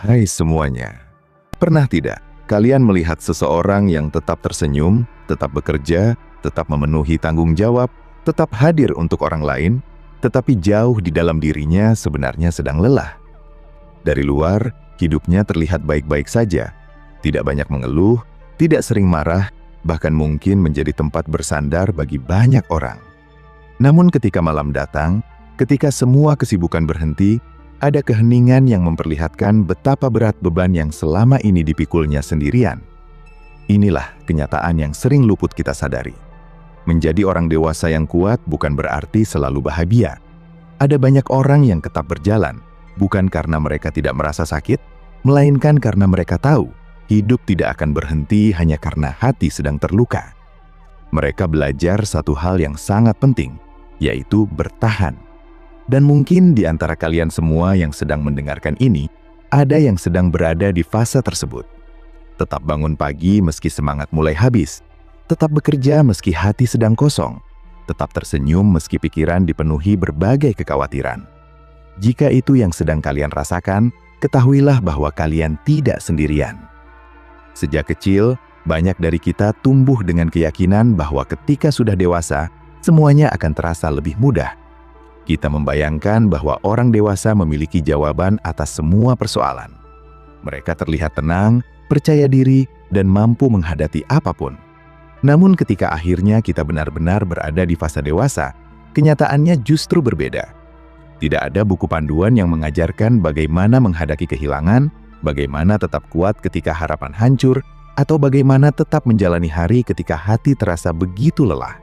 Hai semuanya, pernah tidak kalian melihat seseorang yang tetap tersenyum, tetap bekerja, tetap memenuhi tanggung jawab, tetap hadir untuk orang lain, tetapi jauh di dalam dirinya sebenarnya sedang lelah? Dari luar, hidupnya terlihat baik-baik saja, tidak banyak mengeluh, tidak sering marah, bahkan mungkin menjadi tempat bersandar bagi banyak orang. Namun ketika malam datang, ketika semua kesibukan berhenti, ada keheningan yang memperlihatkan betapa berat beban yang selama ini dipikulnya sendirian. Inilah kenyataan yang sering luput kita sadari. Menjadi orang dewasa yang kuat bukan berarti selalu bahagia. Ada banyak orang yang tetap berjalan, bukan karena mereka tidak merasa sakit, melainkan karena mereka tahu hidup tidak akan berhenti hanya karena hati sedang terluka. Mereka belajar satu hal yang sangat penting, yaitu bertahan. Dan mungkin di antara kalian semua yang sedang mendengarkan ini, ada yang sedang berada di fase tersebut. Tetap bangun pagi meski semangat mulai habis, tetap bekerja meski hati sedang kosong, tetap tersenyum meski pikiran dipenuhi berbagai kekhawatiran. Jika itu yang sedang kalian rasakan, ketahuilah bahwa kalian tidak sendirian. Sejak kecil, banyak dari kita tumbuh dengan keyakinan bahwa ketika sudah dewasa, semuanya akan terasa lebih mudah. Kita membayangkan bahwa orang dewasa memiliki jawaban atas semua persoalan. Mereka terlihat tenang, percaya diri, dan mampu menghadapi apapun. Namun ketika akhirnya kita benar-benar berada di fase dewasa, kenyataannya justru berbeda. Tidak ada buku panduan yang mengajarkan bagaimana menghadapi kehilangan, bagaimana tetap kuat ketika harapan hancur, atau bagaimana tetap menjalani hari ketika hati terasa begitu lelah.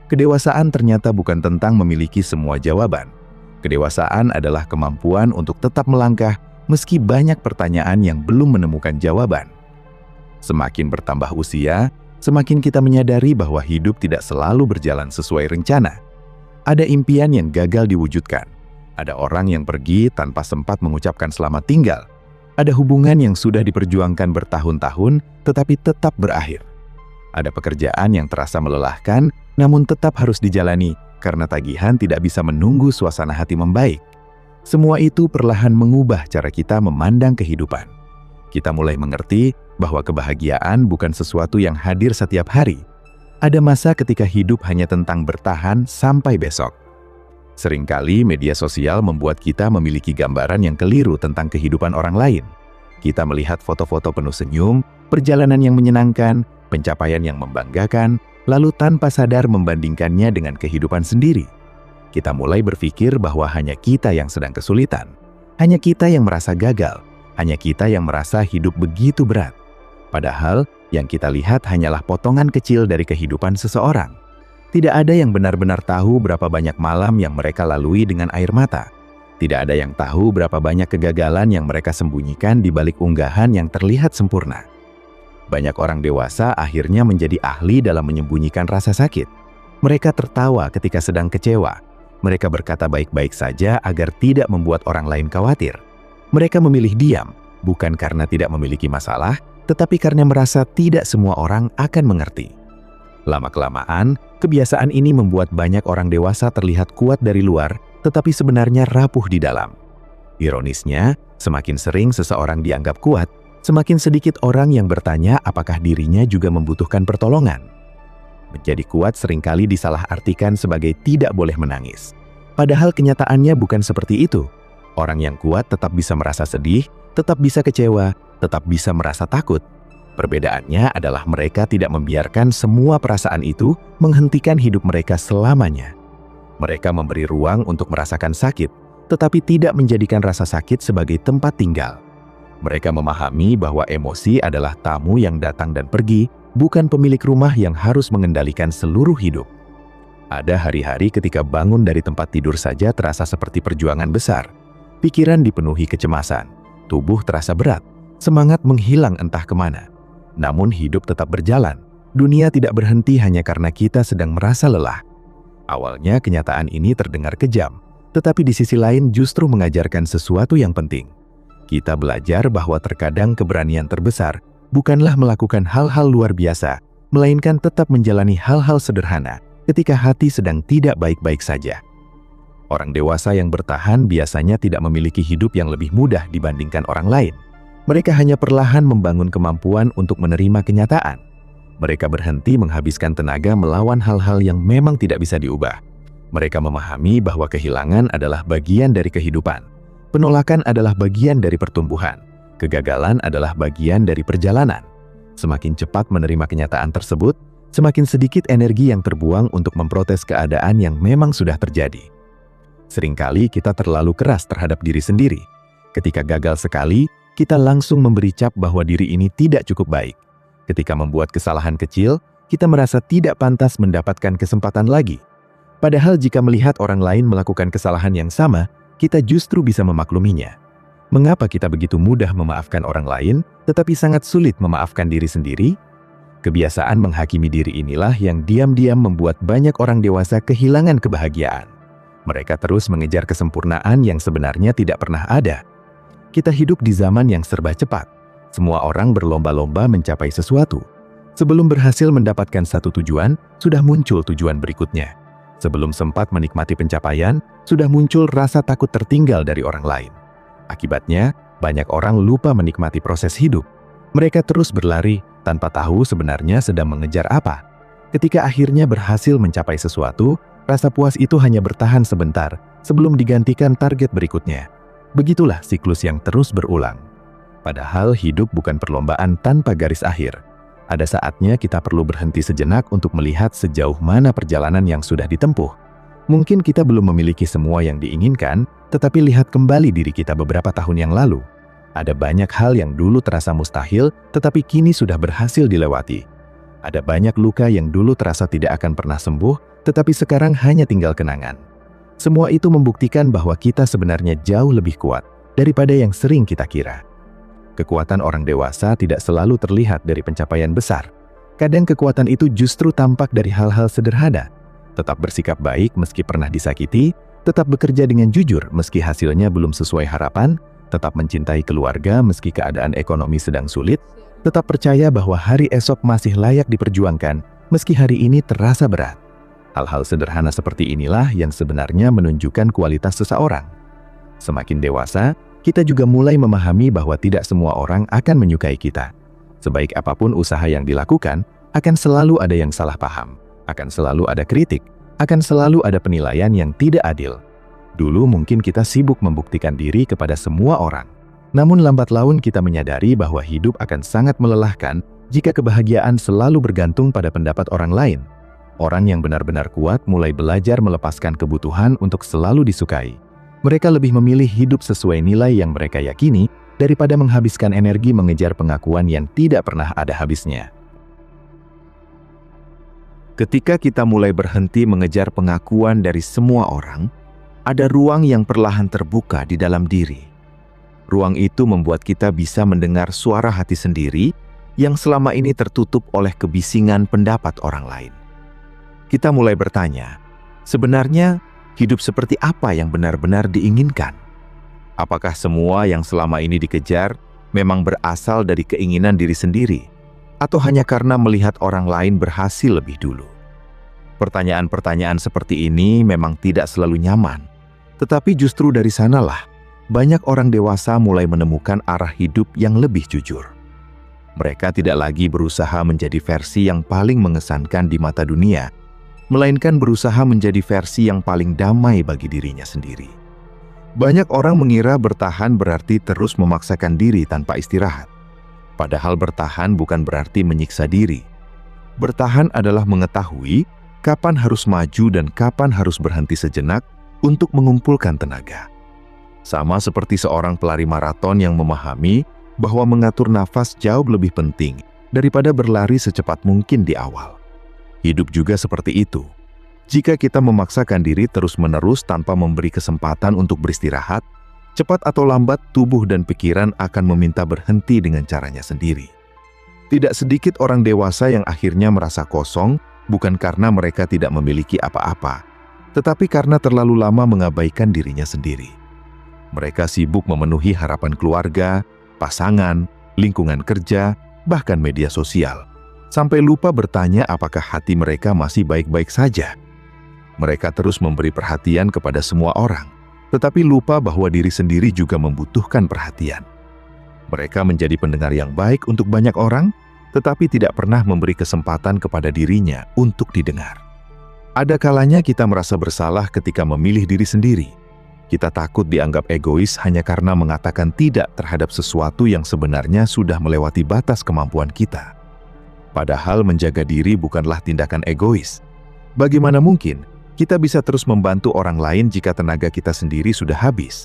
Kedewasaan ternyata bukan tentang memiliki semua jawaban. Kedewasaan adalah kemampuan untuk tetap melangkah meski banyak pertanyaan yang belum menemukan jawaban. Semakin bertambah usia, semakin kita menyadari bahwa hidup tidak selalu berjalan sesuai rencana. Ada impian yang gagal diwujudkan. Ada orang yang pergi tanpa sempat mengucapkan selamat tinggal. Ada hubungan yang sudah diperjuangkan bertahun-tahun tetapi tetap berakhir. Ada pekerjaan yang terasa melelahkan, namun tetap harus dijalani karena tagihan tidak bisa menunggu suasana hati membaik. Semua itu perlahan mengubah cara kita memandang kehidupan. Kita mulai mengerti bahwa kebahagiaan bukan sesuatu yang hadir setiap hari. Ada masa ketika hidup hanya tentang bertahan sampai besok. Seringkali media sosial membuat kita memiliki gambaran yang keliru tentang kehidupan orang lain. Kita melihat foto-foto penuh senyum, perjalanan yang menyenangkan, pencapaian yang membanggakan, lalu tanpa sadar membandingkannya dengan kehidupan sendiri. Kita mulai berpikir bahwa hanya kita yang sedang kesulitan, hanya kita yang merasa gagal, hanya kita yang merasa hidup begitu berat. Padahal yang kita lihat hanyalah potongan kecil dari kehidupan seseorang. Tidak ada yang benar-benar tahu berapa banyak malam yang mereka lalui dengan air mata. Tidak ada yang tahu berapa banyak kegagalan yang mereka sembunyikan di balik unggahan yang terlihat sempurna. Banyak orang dewasa akhirnya menjadi ahli dalam menyembunyikan rasa sakit. Mereka tertawa ketika sedang kecewa. Mereka berkata baik-baik saja agar tidak membuat orang lain khawatir. Mereka memilih diam, bukan karena tidak memiliki masalah, tetapi karena merasa tidak semua orang akan mengerti. Lama-kelamaan, kebiasaan ini membuat banyak orang dewasa terlihat kuat dari luar, tetapi sebenarnya rapuh di dalam. Ironisnya, semakin sering seseorang dianggap kuat, semakin sedikit orang yang bertanya apakah dirinya juga membutuhkan pertolongan. Menjadi kuat seringkali disalahartikan sebagai tidak boleh menangis. Padahal kenyataannya bukan seperti itu. Orang yang kuat tetap bisa merasa sedih, tetap bisa kecewa, tetap bisa merasa takut. Perbedaannya adalah mereka tidak membiarkan semua perasaan itu menghentikan hidup mereka selamanya. Mereka memberi ruang untuk merasakan sakit, tetapi tidak menjadikan rasa sakit sebagai tempat tinggal. Mereka memahami bahwa emosi adalah tamu yang datang dan pergi, bukan pemilik rumah yang harus mengendalikan seluruh hidup. Ada hari-hari ketika bangun dari tempat tidur saja terasa seperti perjuangan besar. Pikiran dipenuhi kecemasan, tubuh terasa berat, semangat menghilang entah kemana. Namun hidup tetap berjalan. Dunia tidak berhenti hanya karena kita sedang merasa lelah. Awalnya kenyataan ini terdengar kejam, tetapi di sisi lain justru mengajarkan sesuatu yang penting. Kita belajar bahwa terkadang keberanian terbesar bukanlah melakukan hal-hal luar biasa, melainkan tetap menjalani hal-hal sederhana ketika hati sedang tidak baik-baik saja. Orang dewasa yang bertahan biasanya tidak memiliki hidup yang lebih mudah dibandingkan orang lain. Mereka hanya perlahan membangun kemampuan untuk menerima kenyataan. Mereka berhenti menghabiskan tenaga melawan hal-hal yang memang tidak bisa diubah. Mereka memahami bahwa kehilangan adalah bagian dari kehidupan. Penolakan adalah bagian dari pertumbuhan. Kegagalan adalah bagian dari perjalanan. Semakin cepat menerima kenyataan tersebut, semakin sedikit energi yang terbuang untuk memprotes keadaan yang memang sudah terjadi. Seringkali kita terlalu keras terhadap diri sendiri. Ketika gagal sekali, kita langsung memberi cap bahwa diri ini tidak cukup baik. Ketika membuat kesalahan kecil, kita merasa tidak pantas mendapatkan kesempatan lagi. Padahal jika melihat orang lain melakukan kesalahan yang sama, kita justru bisa memakluminya. Mengapa kita begitu mudah memaafkan orang lain, tetapi sangat sulit memaafkan diri sendiri? Kebiasaan menghakimi diri inilah yang diam-diam membuat banyak orang dewasa kehilangan kebahagiaan. Mereka terus mengejar kesempurnaan yang sebenarnya tidak pernah ada. Kita hidup di zaman yang serba cepat. Semua orang berlomba-lomba mencapai sesuatu. Sebelum berhasil mendapatkan satu tujuan, sudah muncul tujuan berikutnya. Sebelum sempat menikmati pencapaian, sudah muncul rasa takut tertinggal dari orang lain. Akibatnya, banyak orang lupa menikmati proses hidup. Mereka terus berlari tanpa tahu sebenarnya sedang mengejar apa. Ketika akhirnya berhasil mencapai sesuatu, rasa puas itu hanya bertahan sebentar sebelum digantikan target berikutnya. Begitulah siklus yang terus berulang. Padahal hidup bukan perlombaan tanpa garis akhir. Ada saatnya kita perlu berhenti sejenak untuk melihat sejauh mana perjalanan yang sudah ditempuh. Mungkin kita belum memiliki semua yang diinginkan, tetapi lihat kembali diri kita beberapa tahun yang lalu. Ada banyak hal yang dulu terasa mustahil, tetapi kini sudah berhasil dilewati. Ada banyak luka yang dulu terasa tidak akan pernah sembuh, tetapi sekarang hanya tinggal kenangan. Semua itu membuktikan bahwa kita sebenarnya jauh lebih kuat daripada yang sering kita kira. Kekuatan orang dewasa tidak selalu terlihat dari pencapaian besar. Kadang kekuatan itu justru tampak dari hal-hal sederhana. Tetap bersikap baik meski pernah disakiti, tetap bekerja dengan jujur meski hasilnya belum sesuai harapan, tetap mencintai keluarga meski keadaan ekonomi sedang sulit, tetap percaya bahwa hari esok masih layak diperjuangkan meski hari ini terasa berat. Hal-hal sederhana seperti inilah yang sebenarnya menunjukkan kualitas seseorang. Semakin dewasa, kita juga mulai memahami bahwa tidak semua orang akan menyukai kita. Sebaik apapun usaha yang dilakukan, akan selalu ada yang salah paham, akan selalu ada kritik, akan selalu ada penilaian yang tidak adil. Dulu mungkin kita sibuk membuktikan diri kepada semua orang. Namun lambat laun kita menyadari bahwa hidup akan sangat melelahkan jika kebahagiaan selalu bergantung pada pendapat orang lain. Orang yang benar-benar kuat mulai belajar melepaskan kebutuhan untuk selalu disukai. Mereka lebih memilih hidup sesuai nilai yang mereka yakini daripada menghabiskan energi mengejar pengakuan yang tidak pernah ada habisnya. Ketika kita mulai berhenti mengejar pengakuan dari semua orang, ada ruang yang perlahan terbuka di dalam diri. Ruang itu membuat kita bisa mendengar suara hati sendiri yang selama ini tertutup oleh kebisingan pendapat orang lain. Kita mulai bertanya, sebenarnya hidup seperti apa yang benar-benar diinginkan? Apakah semua yang selama ini dikejar memang berasal dari keinginan diri sendiri? Atau hanya karena melihat orang lain berhasil lebih dulu? Pertanyaan-pertanyaan seperti ini memang tidak selalu nyaman. Tetapi justru dari sanalah banyak orang dewasa mulai menemukan arah hidup yang lebih jujur. Mereka tidak lagi berusaha menjadi versi yang paling mengesankan di mata dunia, melainkan berusaha menjadi versi yang paling damai bagi dirinya sendiri. Banyak orang mengira bertahan berarti terus memaksakan diri tanpa istirahat. Padahal bertahan bukan berarti menyiksa diri. Bertahan adalah mengetahui kapan harus maju dan kapan harus berhenti sejenak untuk mengumpulkan tenaga. Sama seperti seorang pelari maraton yang memahami bahwa mengatur nafas jauh lebih penting daripada berlari secepat mungkin di awal. Hidup juga seperti itu. Jika kita memaksakan diri terus-menerus tanpa memberi kesempatan untuk beristirahat, cepat atau lambat tubuh dan pikiran akan meminta berhenti dengan caranya sendiri. Tidak sedikit orang dewasa yang akhirnya merasa kosong, bukan karena mereka tidak memiliki apa-apa, tetapi karena terlalu lama mengabaikan dirinya sendiri. Mereka sibuk memenuhi harapan keluarga, pasangan, lingkungan kerja, bahkan media sosial, sampai lupa bertanya apakah hati mereka masih baik-baik saja. Mereka terus memberi perhatian kepada semua orang, tetapi lupa bahwa diri sendiri juga membutuhkan perhatian. Mereka menjadi pendengar yang baik untuk banyak orang, tetapi tidak pernah memberi kesempatan kepada dirinya untuk didengar. Ada kalanya kita merasa bersalah ketika memilih diri sendiri. Kita takut dianggap egois hanya karena mengatakan tidak terhadap sesuatu yang sebenarnya sudah melewati batas kemampuan kita. Padahal menjaga diri bukanlah tindakan egois. Bagaimana mungkin kita bisa terus membantu orang lain jika tenaga kita sendiri sudah habis?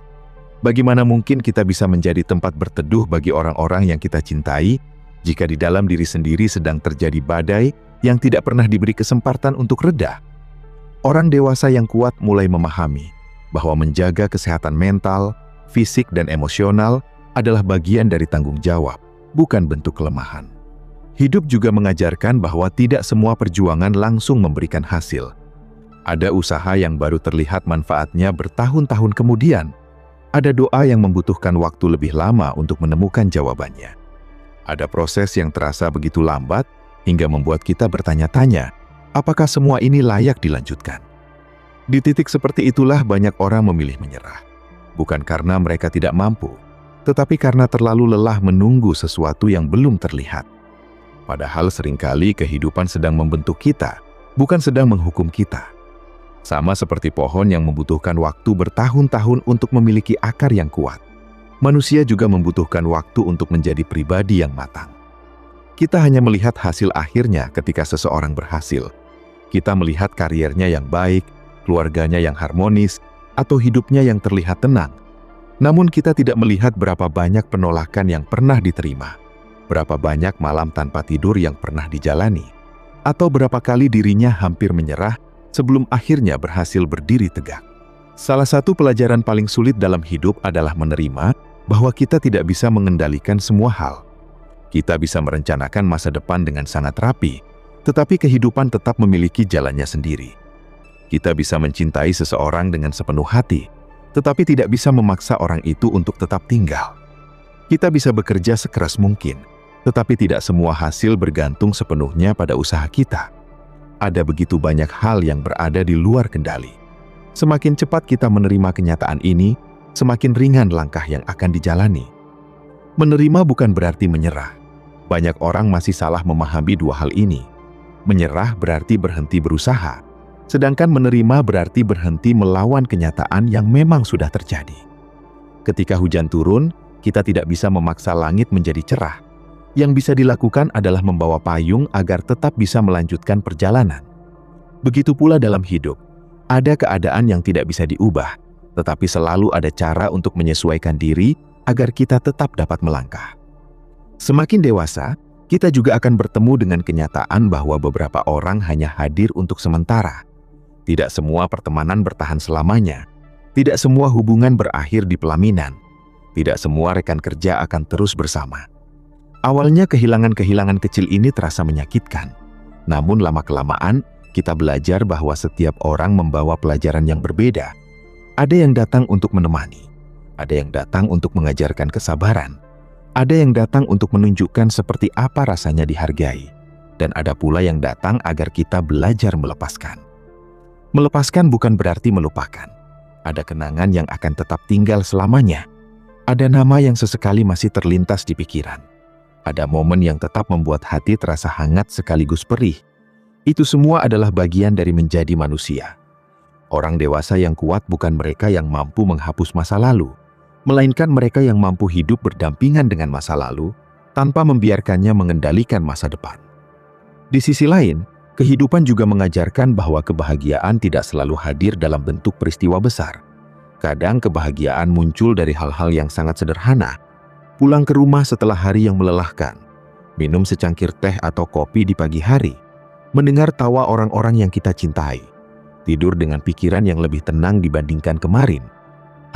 Bagaimana mungkin kita bisa menjadi tempat berteduh bagi orang-orang yang kita cintai jika di dalam diri sendiri sedang terjadi badai yang tidak pernah diberi kesempatan untuk reda? Orang dewasa yang kuat mulai memahami bahwa menjaga kesehatan mental, fisik, dan emosional adalah bagian dari tanggung jawab, bukan bentuk kelemahan. Hidup juga mengajarkan bahwa tidak semua perjuangan langsung memberikan hasil. Ada usaha yang baru terlihat manfaatnya bertahun-tahun kemudian. Ada doa yang membutuhkan waktu lebih lama untuk menemukan jawabannya. Ada proses yang terasa begitu lambat hingga membuat kita bertanya-tanya, apakah semua ini layak dilanjutkan? Di titik seperti itulah banyak orang memilih menyerah. Bukan karena mereka tidak mampu, tetapi karena terlalu lelah menunggu sesuatu yang belum terlihat. Padahal seringkali kehidupan sedang membentuk kita, bukan sedang menghukum kita. Sama seperti pohon yang membutuhkan waktu bertahun-tahun untuk memiliki akar yang kuat. Manusia juga membutuhkan waktu untuk menjadi pribadi yang matang. Kita hanya melihat hasil akhirnya ketika seseorang berhasil. Kita melihat kariernya yang baik, keluarganya yang harmonis, atau hidupnya yang terlihat tenang. Namun kita tidak melihat berapa banyak penolakan yang pernah diterima, berapa banyak malam tanpa tidur yang pernah dijalani, atau berapa kali dirinya hampir menyerah sebelum akhirnya berhasil berdiri tegak. Salah satu pelajaran paling sulit dalam hidup adalah menerima bahwa kita tidak bisa mengendalikan semua hal. Kita bisa merencanakan masa depan dengan sangat rapi, tetapi kehidupan tetap memiliki jalannya sendiri. Kita bisa mencintai seseorang dengan sepenuh hati, tetapi tidak bisa memaksa orang itu untuk tetap tinggal. Kita bisa bekerja sekeras mungkin, tetapi tidak semua hasil bergantung sepenuhnya pada usaha kita. Ada begitu banyak hal yang berada di luar kendali. Semakin cepat kita menerima kenyataan ini, semakin ringan langkah yang akan dijalani. Menerima bukan berarti menyerah. Banyak orang masih salah memahami dua hal ini. Menyerah berarti berhenti berusaha, sedangkan menerima berarti berhenti melawan kenyataan yang memang sudah terjadi. Ketika hujan turun, kita tidak bisa memaksa langit menjadi cerah. Yang bisa dilakukan adalah membawa payung agar tetap bisa melanjutkan perjalanan. Begitu pula dalam hidup, ada keadaan yang tidak bisa diubah, tetapi selalu ada cara untuk menyesuaikan diri agar kita tetap dapat melangkah. Semakin dewasa, kita juga akan bertemu dengan kenyataan bahwa beberapa orang hanya hadir untuk sementara. Tidak semua pertemanan bertahan selamanya. Tidak semua hubungan berakhir di pelaminan. Tidak semua rekan kerja akan terus bersama. Awalnya kehilangan-kehilangan kecil ini terasa menyakitkan. Namun lama-kelamaan, kita belajar bahwa setiap orang membawa pelajaran yang berbeda. Ada yang datang untuk menemani. Ada yang datang untuk mengajarkan kesabaran. Ada yang datang untuk menunjukkan seperti apa rasanya dihargai. Dan ada pula yang datang agar kita belajar melepaskan. Melepaskan bukan berarti melupakan. Ada kenangan yang akan tetap tinggal selamanya. Ada nama yang sesekali masih terlintas di pikiran. Ada momen yang tetap membuat hati terasa hangat sekaligus perih. Itu semua adalah bagian dari menjadi manusia. Orang dewasa yang kuat bukan mereka yang mampu menghapus masa lalu, melainkan mereka yang mampu hidup berdampingan dengan masa lalu tanpa membiarkannya mengendalikan masa depan. Di sisi lain, kehidupan juga mengajarkan bahwa kebahagiaan tidak selalu hadir dalam bentuk peristiwa besar. Kadang kebahagiaan muncul dari hal-hal yang sangat sederhana. Pulang ke rumah setelah hari yang melelahkan, minum secangkir teh atau kopi di pagi hari, mendengar tawa orang-orang yang kita cintai, tidur dengan pikiran yang lebih tenang dibandingkan kemarin.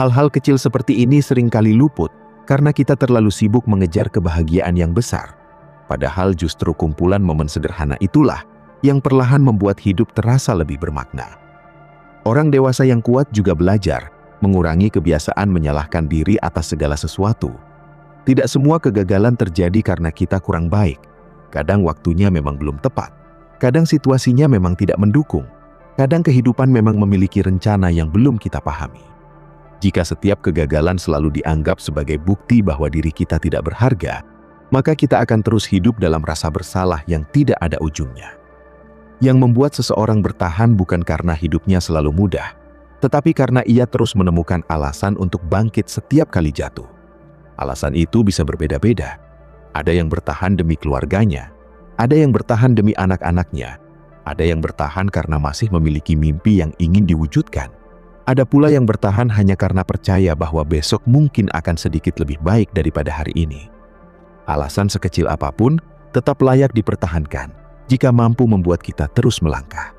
Hal-hal kecil seperti ini seringkali luput karena kita terlalu sibuk mengejar kebahagiaan yang besar. Padahal justru kumpulan momen sederhana itulah yang perlahan membuat hidup terasa lebih bermakna. Orang dewasa yang kuat juga belajar mengurangi kebiasaan menyalahkan diri atas segala sesuatu. Tidak semua kegagalan terjadi karena kita kurang baik. Kadang waktunya memang belum tepat. Kadang situasinya memang tidak mendukung. Kadang kehidupan memang memiliki rencana yang belum kita pahami. Jika setiap kegagalan selalu dianggap sebagai bukti bahwa diri kita tidak berharga, maka kita akan terus hidup dalam rasa bersalah yang tidak ada ujungnya. Yang membuat seseorang bertahan bukan karena hidupnya selalu mudah, tetapi karena ia terus menemukan alasan untuk bangkit setiap kali jatuh. Alasan itu bisa berbeda-beda. Ada yang bertahan demi keluarganya, ada yang bertahan demi anak-anaknya, ada yang bertahan karena masih memiliki mimpi yang ingin diwujudkan. Ada pula yang bertahan hanya karena percaya bahwa besok mungkin akan sedikit lebih baik daripada hari ini. Alasan sekecil apapun tetap layak dipertahankan jika mampu membuat kita terus melangkah.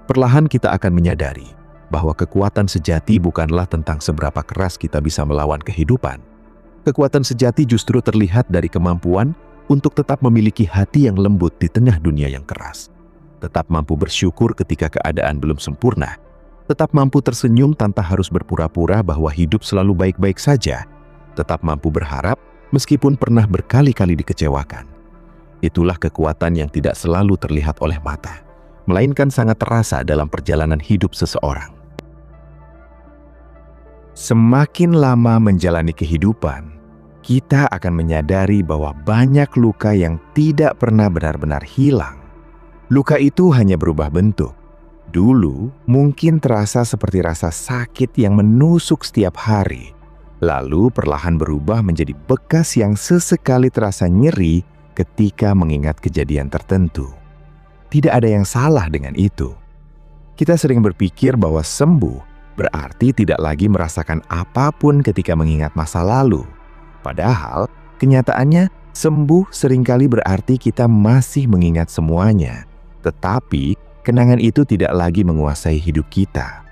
Perlahan kita akan menyadari bahwa kekuatan sejati bukanlah tentang seberapa keras kita bisa melawan kehidupan. Kekuatan sejati justru terlihat dari kemampuan untuk tetap memiliki hati yang lembut di tengah dunia yang keras. Tetap mampu bersyukur ketika keadaan belum sempurna. Tetap mampu tersenyum tanpa harus berpura-pura bahwa hidup selalu baik-baik saja. Tetap mampu berharap meskipun pernah berkali-kali dikecewakan. Itulah kekuatan yang tidak selalu terlihat oleh mata, melainkan sangat terasa dalam perjalanan hidup seseorang. Semakin lama menjalani kehidupan, kita akan menyadari bahwa banyak luka yang tidak pernah benar-benar hilang. Luka itu hanya berubah bentuk. Dulu mungkin terasa seperti rasa sakit yang menusuk setiap hari, lalu perlahan berubah menjadi bekas yang sesekali terasa nyeri ketika mengingat kejadian tertentu. Tidak ada yang salah dengan itu. Kita sering berpikir bahwa sembuh berarti tidak lagi merasakan apapun ketika mengingat masa lalu. Padahal kenyataannya sembuh seringkali berarti kita masih mengingat semuanya. Tetapi, kenangan itu tidak lagi menguasai hidup kita.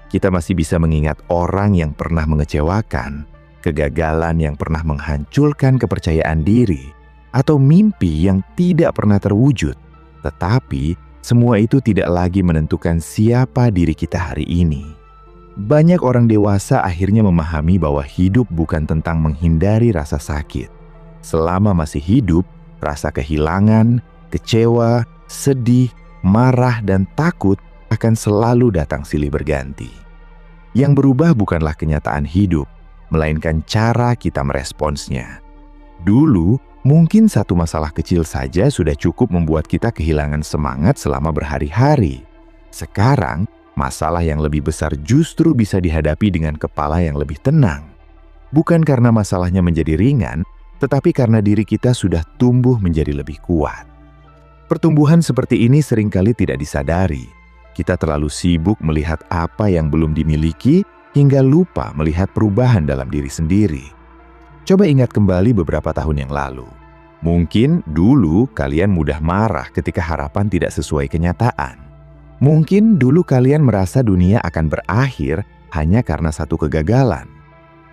Kita masih bisa mengingat orang yang pernah mengecewakan, kegagalan yang pernah menghancurkan kepercayaan diri, atau mimpi yang tidak pernah terwujud. Tetapi, semua itu tidak lagi menentukan siapa diri kita hari ini. Banyak orang dewasa akhirnya memahami bahwa hidup bukan tentang menghindari rasa sakit. Selama masih hidup, rasa kehilangan, kecewa, sedih, marah, dan takut akan selalu datang silih berganti. Yang berubah bukanlah kenyataan hidup, melainkan cara kita meresponsnya. Dulu, mungkin satu masalah kecil saja sudah cukup membuat kita kehilangan semangat selama berhari-hari. Sekarang, masalah yang lebih besar justru bisa dihadapi dengan kepala yang lebih tenang. Bukan karena masalahnya menjadi ringan, tetapi karena diri kita sudah tumbuh menjadi lebih kuat. Pertumbuhan seperti ini seringkali tidak disadari. Kita terlalu sibuk melihat apa yang belum dimiliki hingga lupa melihat perubahan dalam diri sendiri. Coba ingat kembali beberapa tahun yang lalu. Mungkin dulu kalian mudah marah ketika harapan tidak sesuai kenyataan. Mungkin dulu kalian merasa dunia akan berakhir hanya karena satu kegagalan.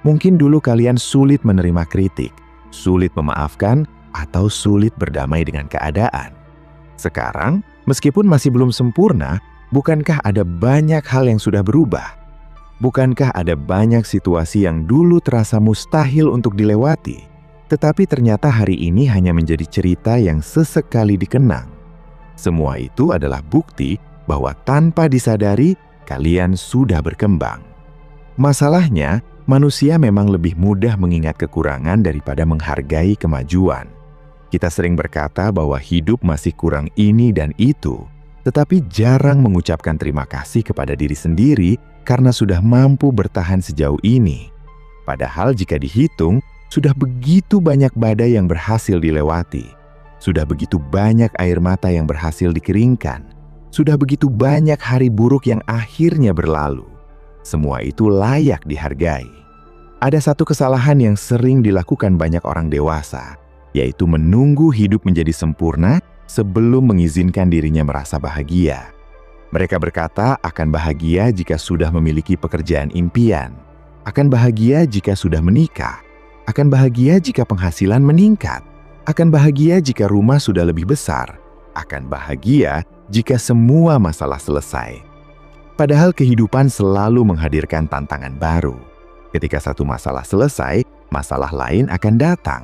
Mungkin dulu kalian sulit menerima kritik, sulit memaafkan, atau sulit berdamai dengan keadaan. Sekarang, meskipun masih belum sempurna, bukankah ada banyak hal yang sudah berubah? Bukankah ada banyak situasi yang dulu terasa mustahil untuk dilewati, tetapi ternyata hari ini hanya menjadi cerita yang sesekali dikenang? Semua itu adalah bukti bahwa tanpa disadari, kalian sudah berkembang. Masalahnya, manusia memang lebih mudah mengingat kekurangan daripada menghargai kemajuan. Kita sering berkata bahwa hidup masih kurang ini dan itu, tetapi jarang mengucapkan terima kasih kepada diri sendiri karena sudah mampu bertahan sejauh ini. Padahal jika dihitung, sudah begitu banyak badai yang berhasil dilewati. Sudah begitu banyak air mata yang berhasil dikeringkan. Sudah begitu banyak hari buruk yang akhirnya berlalu. Semua itu layak dihargai. Ada satu kesalahan yang sering dilakukan banyak orang dewasa, yaitu menunggu hidup menjadi sempurna sebelum mengizinkan dirinya merasa bahagia. Mereka berkata akan bahagia jika sudah memiliki pekerjaan impian, akan bahagia jika sudah menikah, akan bahagia jika penghasilan meningkat, akan bahagia jika rumah sudah lebih besar, akan bahagia jika semua masalah selesai. Padahal kehidupan selalu menghadirkan tantangan baru. Ketika satu masalah selesai, masalah lain akan datang.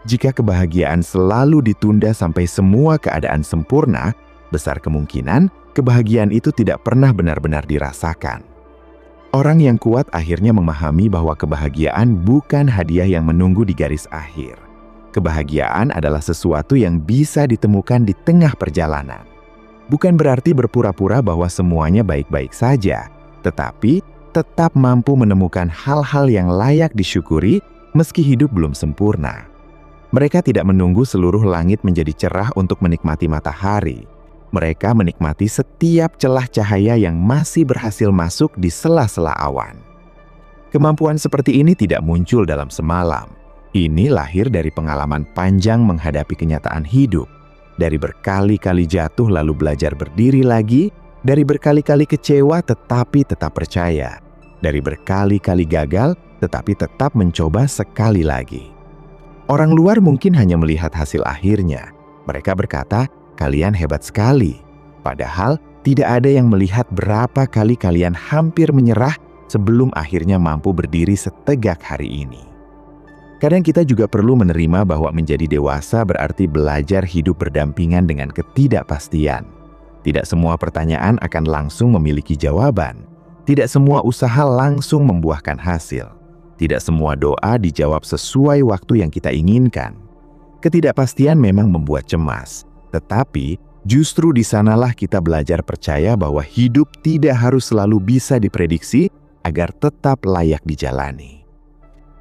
Jika kebahagiaan selalu ditunda sampai semua keadaan sempurna, besar kemungkinan kebahagiaan itu tidak pernah benar-benar dirasakan. Orang yang kuat akhirnya memahami bahwa kebahagiaan bukan hadiah yang menunggu di garis akhir. Kebahagiaan adalah sesuatu yang bisa ditemukan di tengah perjalanan. Bukan berarti berpura-pura bahwa semuanya baik-baik saja, tetapi tetap mampu menemukan hal-hal yang layak disyukuri meski hidup belum sempurna. Mereka tidak menunggu seluruh langit menjadi cerah untuk menikmati matahari. Mereka menikmati setiap celah cahaya yang masih berhasil masuk di sela-sela awan. Kemampuan seperti ini tidak muncul dalam semalam. Ini lahir dari pengalaman panjang menghadapi kenyataan hidup, dari berkali-kali jatuh lalu belajar berdiri lagi, dari berkali-kali kecewa tetapi tetap percaya, dari berkali-kali gagal tetapi tetap mencoba sekali lagi. Orang luar mungkin hanya melihat hasil akhirnya. Mereka berkata, "Kalian hebat sekali." Padahal tidak ada yang melihat berapa kali kalian hampir menyerah sebelum akhirnya mampu berdiri setegak hari ini. Kadang kita juga perlu menerima bahwa menjadi dewasa berarti belajar hidup berdampingan dengan ketidakpastian. Tidak semua pertanyaan akan langsung memiliki jawaban. Tidak semua usaha langsung membuahkan hasil. Tidak semua doa dijawab sesuai waktu yang kita inginkan. Ketidakpastian memang membuat cemas, tetapi justru di sanalah kita belajar percaya bahwa hidup tidak harus selalu bisa diprediksi agar tetap layak dijalani.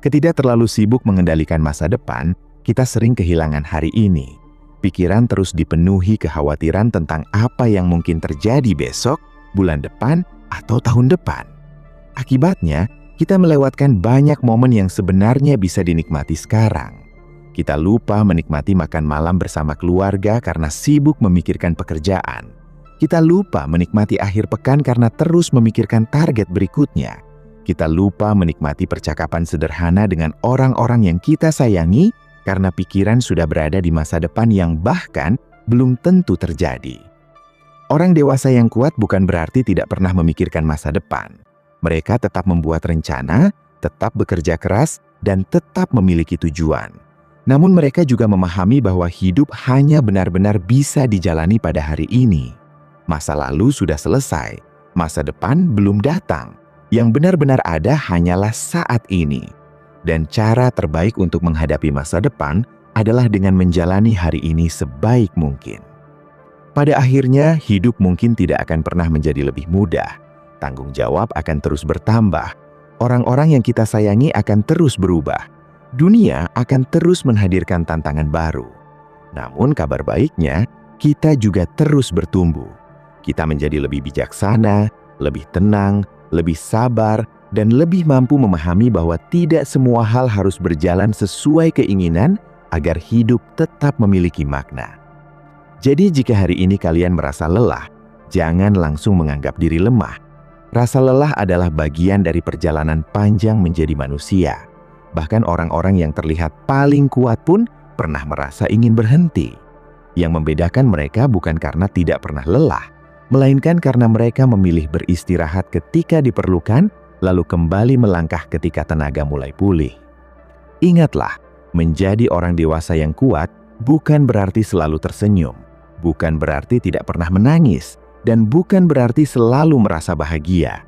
Ketika terlalu sibuk mengendalikan masa depan, kita sering kehilangan hari ini. Pikiran terus dipenuhi kekhawatiran tentang apa yang mungkin terjadi besok, bulan depan, atau tahun depan. Akibatnya, kita melewatkan banyak momen yang sebenarnya bisa dinikmati sekarang. Kita lupa menikmati makan malam bersama keluarga karena sibuk memikirkan pekerjaan. Kita lupa menikmati akhir pekan karena terus memikirkan target berikutnya. Kita lupa menikmati percakapan sederhana dengan orang-orang yang kita sayangi karena pikiran sudah berada di masa depan yang bahkan belum tentu terjadi. Orang dewasa yang kuat bukan berarti tidak pernah memikirkan masa depan. Mereka tetap membuat rencana, tetap bekerja keras, dan tetap memiliki tujuan. Namun mereka juga memahami bahwa hidup hanya benar-benar bisa dijalani pada hari ini. Masa lalu sudah selesai, masa depan belum datang. Yang benar-benar ada hanyalah saat ini. Dan cara terbaik untuk menghadapi masa depan adalah dengan menjalani hari ini sebaik mungkin. Pada akhirnya, hidup mungkin tidak akan pernah menjadi lebih mudah. Tanggung jawab akan terus bertambah. Orang-orang yang kita sayangi akan terus berubah. Dunia akan terus menghadirkan tantangan baru. Namun kabar baiknya, kita juga terus bertumbuh. Kita menjadi lebih bijaksana, lebih tenang, lebih sabar, dan lebih mampu memahami bahwa tidak semua hal harus berjalan sesuai keinginan agar hidup tetap memiliki makna. Jadi jika hari ini kalian merasa lelah, jangan langsung menganggap diri lemah. Rasa lelah adalah bagian dari perjalanan panjang menjadi manusia. Bahkan orang-orang yang terlihat paling kuat pun pernah merasa ingin berhenti. Yang membedakan mereka bukan karena tidak pernah lelah, melainkan karena mereka memilih beristirahat ketika diperlukan, lalu kembali melangkah ketika tenaga mulai pulih. Ingatlah, menjadi orang dewasa yang kuat bukan berarti selalu tersenyum, bukan berarti tidak pernah menangis, dan bukan berarti selalu merasa bahagia.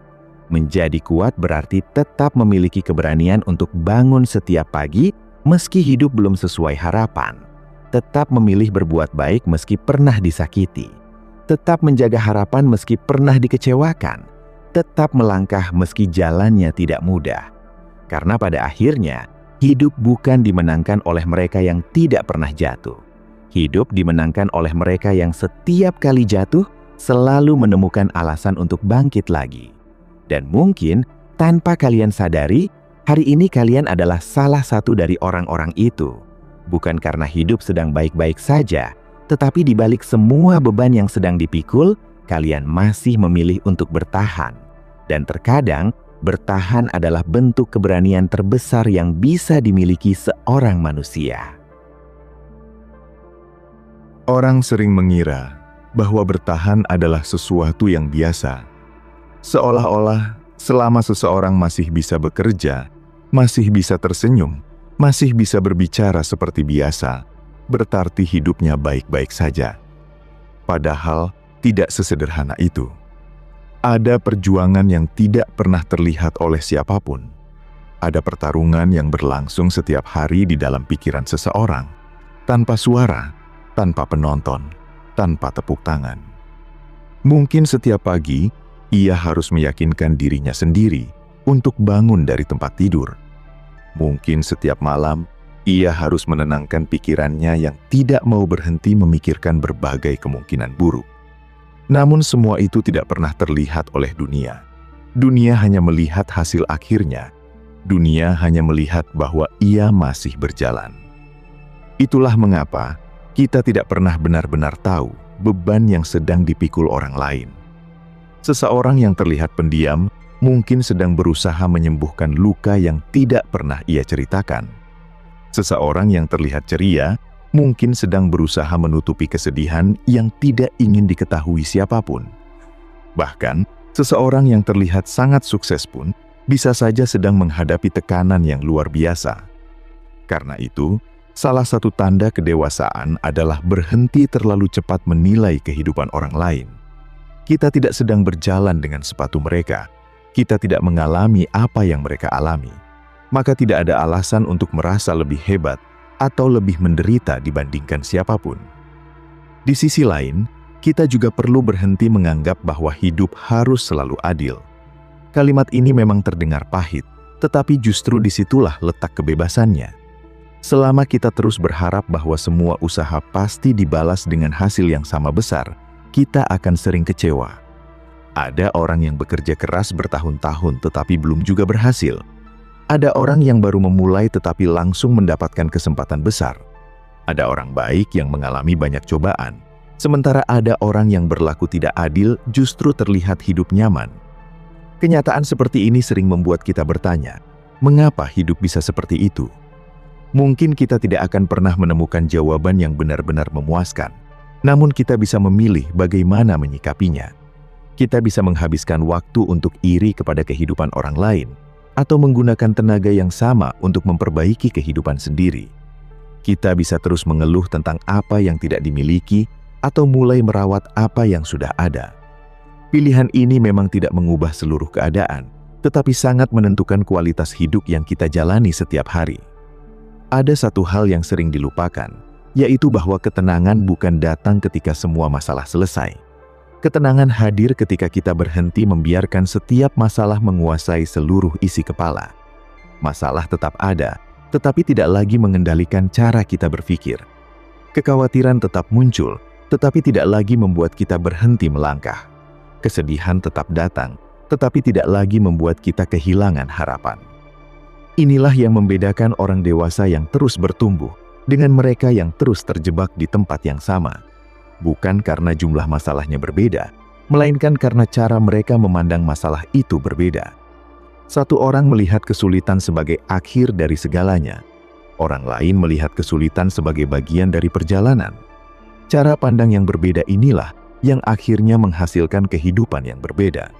Menjadi kuat berarti tetap memiliki keberanian untuk bangun setiap pagi meski hidup belum sesuai harapan, tetap memilih berbuat baik meski pernah disakiti, tetap menjaga harapan meski pernah dikecewakan, tetap melangkah meski jalannya tidak mudah. Karena pada akhirnya, hidup bukan dimenangkan oleh mereka yang tidak pernah jatuh. Hidup dimenangkan oleh mereka yang setiap kali jatuh selalu menemukan alasan untuk bangkit lagi. Dan mungkin tanpa kalian sadari, hari ini kalian adalah salah satu dari orang-orang itu. Bukan karena hidup sedang baik-baik saja, tetapi di balik semua beban yang sedang dipikul, kalian masih memilih untuk bertahan. Dan terkadang, bertahan adalah bentuk keberanian terbesar yang bisa dimiliki seorang manusia. Orang sering mengira bahwa bertahan adalah sesuatu yang biasa. Seolah-olah selama seseorang masih bisa bekerja, masih bisa tersenyum, masih bisa berbicara seperti biasa, berarti hidupnya baik-baik saja. Padahal tidak sesederhana itu. Ada perjuangan yang tidak pernah terlihat oleh siapapun. Ada pertarungan yang berlangsung setiap hari di dalam pikiran seseorang, tanpa suara, tanpa penonton, tanpa tepuk tangan. Mungkin setiap pagi, ia harus meyakinkan dirinya sendiri untuk bangun dari tempat tidur. Mungkin setiap malam, ia harus menenangkan pikirannya yang tidak mau berhenti memikirkan berbagai kemungkinan buruk. Namun semua itu tidak pernah terlihat oleh dunia. Dunia hanya melihat hasil akhirnya. Dunia hanya melihat bahwa ia masih berjalan. Itulah mengapa kita tidak pernah benar-benar tahu beban yang sedang dipikul orang lain. Seseorang yang terlihat pendiam mungkin sedang berusaha menyembuhkan luka yang tidak pernah ia ceritakan. Seseorang yang terlihat ceria mungkin sedang berusaha menutupi kesedihan yang tidak ingin diketahui siapapun. Bahkan, seseorang yang terlihat sangat sukses pun bisa saja sedang menghadapi tekanan yang luar biasa. Karena itu, salah satu tanda kedewasaan adalah berhenti terlalu cepat menilai kehidupan orang lain. Kita tidak sedang berjalan dengan sepatu mereka. Kita tidak mengalami apa yang mereka alami. Maka tidak ada alasan untuk merasa lebih hebat atau lebih menderita dibandingkan siapapun. Di sisi lain, kita juga perlu berhenti menganggap bahwa hidup harus selalu adil. Kalimat ini memang terdengar pahit, tetapi justru disitulah letak kebebasannya. Selama kita terus berharap bahwa semua usaha pasti dibalas dengan hasil yang sama besar, kita akan sering kecewa. Ada orang yang bekerja keras bertahun-tahun tetapi belum juga berhasil. Ada orang yang baru memulai tetapi langsung mendapatkan kesempatan besar. Ada orang baik yang mengalami banyak cobaan, sementara ada orang yang berlaku tidak adil justru terlihat hidup nyaman. Kenyataan seperti ini sering membuat kita bertanya, mengapa hidup bisa seperti itu? Mungkin kita tidak akan pernah menemukan jawaban yang benar-benar memuaskan, namun kita bisa memilih bagaimana menyikapinya. Kita bisa menghabiskan waktu untuk iri kepada kehidupan orang lain, atau menggunakan tenaga yang sama untuk memperbaiki kehidupan sendiri. Kita bisa terus mengeluh tentang apa yang tidak dimiliki, atau mulai merawat apa yang sudah ada. Pilihan ini memang tidak mengubah seluruh keadaan, tetapi sangat menentukan kualitas hidup yang kita jalani setiap hari. Ada satu hal yang sering dilupakan, yaitu bahwa ketenangan bukan datang ketika semua masalah selesai. Ketenangan hadir ketika kita berhenti membiarkan setiap masalah menguasai seluruh isi kepala. Masalah tetap ada, tetapi tidak lagi mengendalikan cara kita berpikir. Kekhawatiran tetap muncul, tetapi tidak lagi membuat kita berhenti melangkah. Kesedihan tetap datang, tetapi tidak lagi membuat kita kehilangan harapan. Inilah yang membedakan orang dewasa yang terus bertumbuh dengan mereka yang terus terjebak di tempat yang sama. Bukan karena jumlah masalahnya berbeda, melainkan karena cara mereka memandang masalah itu berbeda. Satu orang melihat kesulitan sebagai akhir dari segalanya. Orang lain melihat kesulitan sebagai bagian dari perjalanan. Cara pandang yang berbeda inilah yang akhirnya menghasilkan kehidupan yang berbeda.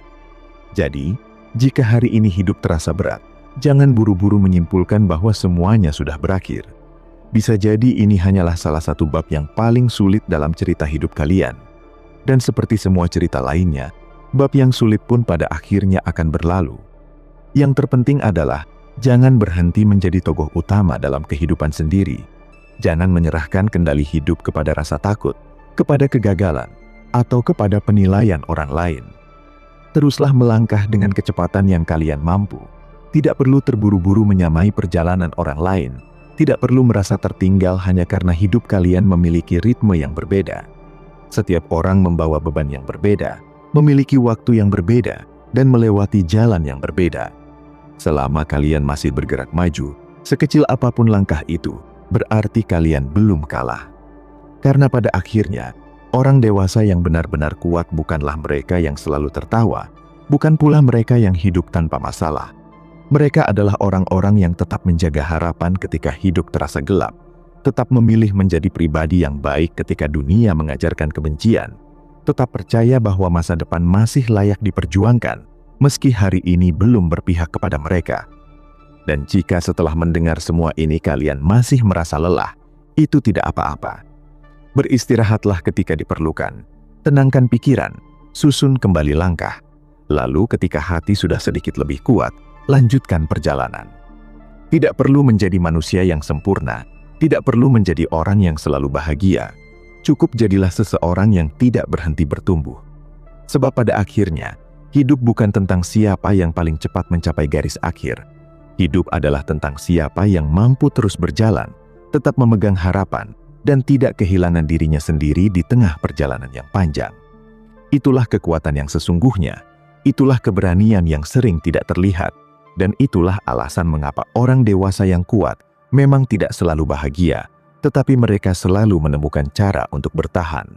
Jadi, jika hari ini hidup terasa berat, jangan buru-buru menyimpulkan bahwa semuanya sudah berakhir. Bisa jadi ini hanyalah salah satu bab yang paling sulit dalam cerita hidup kalian. Dan seperti semua cerita lainnya, bab yang sulit pun pada akhirnya akan berlalu. Yang terpenting adalah, jangan berhenti menjadi tokoh utama dalam kehidupan sendiri. Jangan menyerahkan kendali hidup kepada rasa takut, kepada kegagalan, atau kepada penilaian orang lain. Teruslah melangkah dengan kecepatan yang kalian mampu. Tidak perlu terburu-buru menyamai perjalanan orang lain. Tidak perlu merasa tertinggal hanya karena hidup kalian memiliki ritme yang berbeda. Setiap orang membawa beban yang berbeda, memiliki waktu yang berbeda, dan melewati jalan yang berbeda. Selama kalian masih bergerak maju, sekecil apapun langkah itu, berarti kalian belum kalah. Karena pada akhirnya, orang dewasa yang benar-benar kuat bukanlah mereka yang selalu tertawa, bukan pula mereka yang hidup tanpa masalah. Mereka adalah orang-orang yang tetap menjaga harapan ketika hidup terasa gelap, tetap memilih menjadi pribadi yang baik ketika dunia mengajarkan kebencian, tetap percaya bahwa masa depan masih layak diperjuangkan, meski hari ini belum berpihak kepada mereka. Dan jika setelah mendengar semua ini kalian masih merasa lelah, itu tidak apa-apa. Beristirahatlah ketika diperlukan, Tenangkan pikiran, susun kembali langkah. Lalu ketika hati sudah sedikit lebih kuat, lanjutkan perjalanan. Tidak perlu menjadi manusia yang sempurna, tidak perlu menjadi orang yang selalu bahagia. Cukup jadilah seseorang yang tidak berhenti bertumbuh. Sebab pada akhirnya, hidup bukan tentang siapa yang paling cepat mencapai garis akhir. Hidup adalah tentang siapa yang mampu terus berjalan, tetap memegang harapan, dan tidak kehilangan dirinya sendiri di tengah perjalanan yang panjang. Itulah kekuatan yang sesungguhnya, itulah keberanian yang sering tidak terlihat, dan itulah alasan mengapa orang dewasa yang kuat memang tidak selalu bahagia, tetapi mereka selalu menemukan cara untuk bertahan.